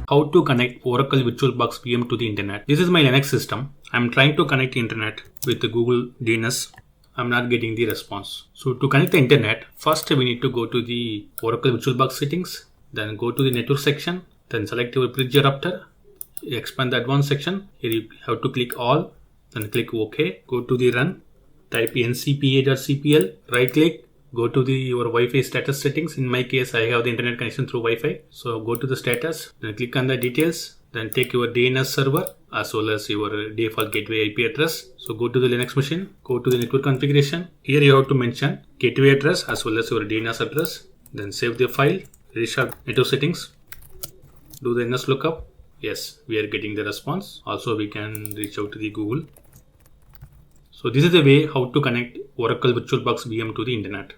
How to connect Oracle VirtualBox VM to the internet. This is my Linux system. I'm trying to connect the internet with the Google DNS. I'm not getting the response. So to connect the internet, first we need to go to the Oracle VirtualBox settings, then go to the network section, then select your bridge router, expand the advanced section. Here you have to click all, then click OK. Go to the run, type ncpa.cpl, right click, go to your Wi-Fi status settings. In my case, I have the internet connection through Wi-Fi. So go to the status, then click on the details, then take your DNS server as well as your default gateway IP address. So go to the Linux machine, go to the network configuration. Here you have to mention gateway address as well as your DNS address. Then save the file, restart network settings, do the NS lookup. Yes, we are getting the response. Also, we can reach out to the Google. So this is the way how to connect Oracle VirtualBox VM to the internet.